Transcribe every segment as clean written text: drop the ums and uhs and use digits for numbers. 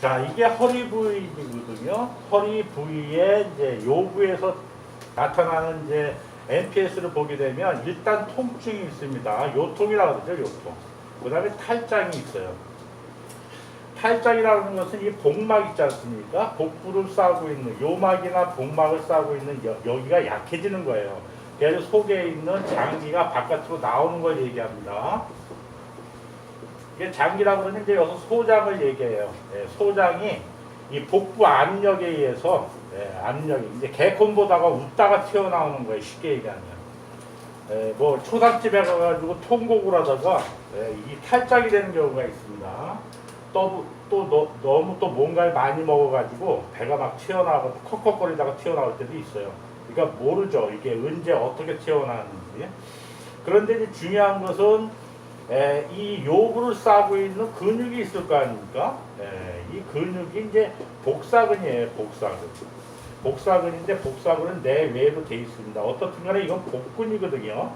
자, 이게 허리 부위거든요. 허리 부위에 이제 요구에서 나타나는 이제 NPS를 보게 되면 일단 통증이 있습니다. 요통이라고 그러죠, 요통. 그 다음에 탈장이 있어요. 탈장이라는 것은 이 복막 있지 않습니까? 복부를 싸고 있는 요막이나 복막을 싸고 있는 여기가 약해지는 거예요. 그래서 속에 있는 장기가 바깥으로 나오는 걸 얘기합니다. 이게 장기라고 그러면 이제 여기서 소장을 얘기해요. 예, 소장이 이 복부 압력에 의해서 압력이 이제 개콘보다가 웃다가 튀어나오는 거예요. 쉽게 얘기하면. 뭐 초상집에 가가지고 통곡을 하다가 이 탈장이 되는 경우가 있습니다. 너무 또 뭔가를 많이 먹어가지고 배가 막 튀어나오고 컥컥거리다가 튀어나올 때도 있어요. 그러니까 모르죠. 이게 언제 어떻게 튀어나왔는지. 그런데 이제 중요한 것은 이 요구를 싸고 있는 근육이 있을 거 아닙니까? 이 근육이 이제 복사근이에요. 복사근. 복사근인데 복사근은 내외로 되어 있습니다. 어떻든 간에 이건 복근이거든요.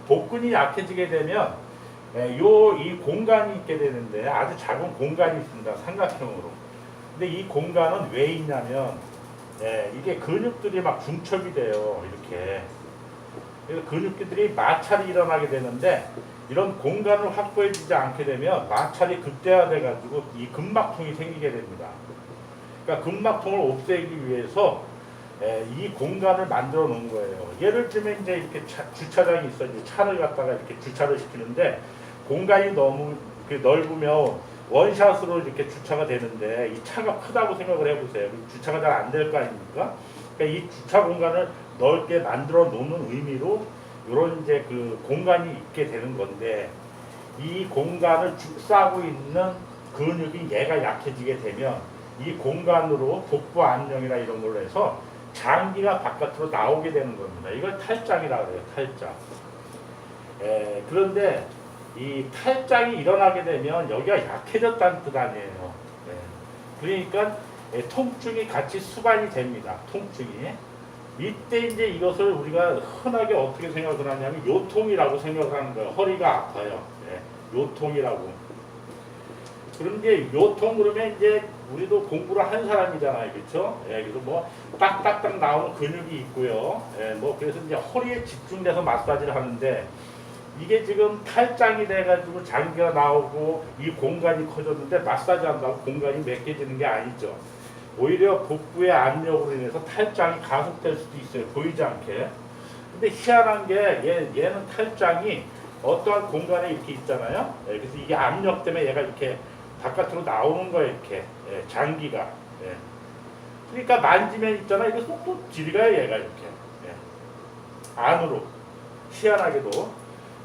복근이 약해지게 되면 이 공간이 있게 되는데 아주 작은 공간이 있습니다. 삼각형으로. 근데 이 공간은 왜 있냐면 이게 근육들이 막 중첩이 돼요. 이렇게. 그래서 근육들이 마찰이 일어나게 되는데 이런 공간을 확보해 주지 않게 되면 마찰이 극대화돼 가지고 이 근막통이 생기게 됩니다. 그러니까 근막통을 없애기 위해서 이 공간을 만들어 놓은 거예요. 예를 들면 이제 이렇게 주차장이 있어. 이제 차를 갖다가 이렇게 주차를 시키는데 공간이 너무 넓으면 원샷으로 이렇게 주차가 되는데 이 차가 크다고 생각을 해보세요. 주차가 잘 안 될 거 아닙니까? 그러니까 이 주차 공간을 넓게 만들어 놓는 의미로 이런 이제 그 공간이 있게 되는 건데 이 공간을 싸고 있는 근육이 얘가 약해지게 되면 이 공간으로 복부 안정이나 이런 걸로 해서 장기가 바깥으로 나오게 되는 겁니다. 이걸 탈장이라고 해요. 탈장. 그런데 이 탈장이 일어나게 되면 여기가 약해졌다는 뜻 아니에요. 그러니까 통증이 같이 수반이 됩니다. 통증이. 이때 이제 이것을 우리가 흔하게 어떻게 생각을 하냐면 요통이라고 생각을 하는 거예요. 허리가 아파요. 요통이라고. 그런데 요통 그러면 이제 우리도 공부를 한 사람이잖아요. 그렇죠? 그래서 뭐 딱딱딱 나오는 근육이 있고요. 뭐 그래서 이제 허리에 집중돼서 마사지를 하는데 이게 지금 탈장이 돼가지고 장기가 나오고 이 공간이 커졌는데 마사지 한다고 공간이 맺혀지는 게 아니죠. 오히려 복부의 압력으로 인해서 탈장이 가속될 수도 있어요. 보이지 않게. 근데 희한한 게 얘는 탈장이 어떠한 공간에 이렇게 있잖아요. 그래서 이게 압력 때문에 얘가 이렇게 바깥으로 나오는 거예요. 이렇게 장기가. 그러니까 만지면 있잖아. 이거 쏙쏙 들어가요. 얘가 이렇게. 안으로. 희한하게도.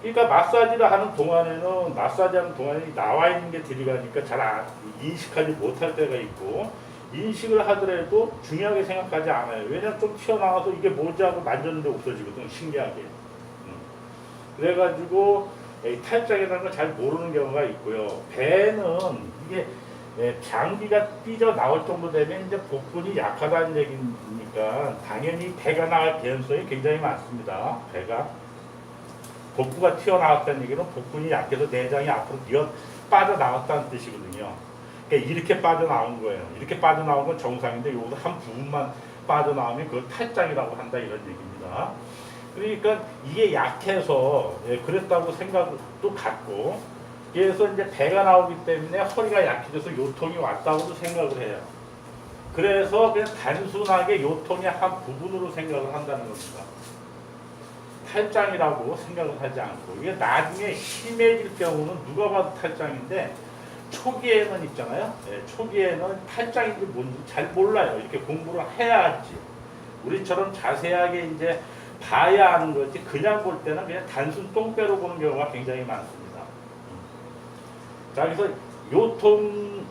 그러니까 마사지를 하는 동안에는 마사지하는 동안에 나와 있는 게 들어가니까 잘 인식하지 못할 때가 있고 인식을 하더라도 중요하게 생각하지 않아요. 왜냐면 좀 튀어나와서 이게 뭐지 하고 만졌는데 없어지거든. 신기하게. 그래가지고 탈장이라는 걸 잘 모르는 경우가 있고요. 배는 이게 장기가 삐져 나올 정도 되면 이제 복근이 약하다는 얘기니까 당연히 배가 나갈 개연성이 굉장히 많습니다. 배가. 복부가 튀어나왔다는 얘기는 복근이 약해서 내장이 앞으로 빠져나왔다는 뜻이거든요. 그러니까 이렇게 빠져나온 거예요. 이렇게 빠져나온 건 정상인데 여기서 한 부분만 빠져나오면 그걸 탈장이라고 한다 이런 얘기입니다. 그러니까 이게 약해서 그랬다고 생각도 갖고 그래서 이제 배가 나오기 때문에 허리가 약해져서 요통이 왔다고도 생각을 해요. 그래서 그냥 단순하게 요통의 한 부분으로 생각을 한다는 겁니다. 탈장이라고 생각을 하지 않고 이게 나중에 심해질 경우는 누가 봐도 탈장인데 초기에는 있잖아요. 초기에는 탈장인지 뭔지 잘 몰라요. 이렇게 공부를 해야 할지 우리처럼 자세하게 이제 봐야 하는 거지 그냥 볼 때는 그냥 단순 똥배로 보는 경우가 굉장히 많습니다. 자, 그래서 요통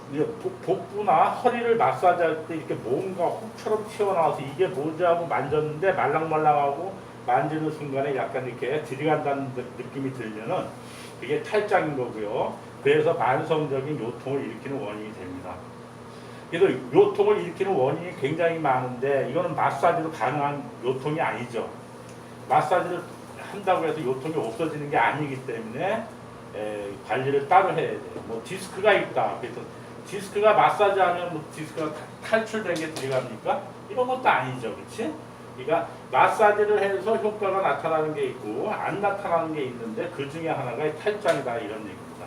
복부나 허리를 마사지할 때 이렇게 뭔가 혹처럼 튀어나와서 이게 뭐지 하고 만졌는데 말랑말랑하고 만지는 순간에 약간 이렇게 들이간다는 느낌이 들면은 그게 탈장인 거고요. 그래서 만성적인 요통을 일으키는 원인이 됩니다. 그래서 요통을 일으키는 원인이 굉장히 많은데 이거는 마사지로 가능한 요통이 아니죠. 마사지를 한다고 해서 요통이 없어지는 게 아니기 때문에 관리를 따로 해야 돼요. 뭐 디스크가 있다. 그래서 디스크가 마사지하면 뭐 디스크가 탈출된 게 들어갑니까? 이런 것도 아니죠, 그렇지? 그러니까 마사지를 해서 효과가 나타나는 게 있고 안 나타나는 게 있는데 그 중에 하나가 탈장이다 이런 얘기죠.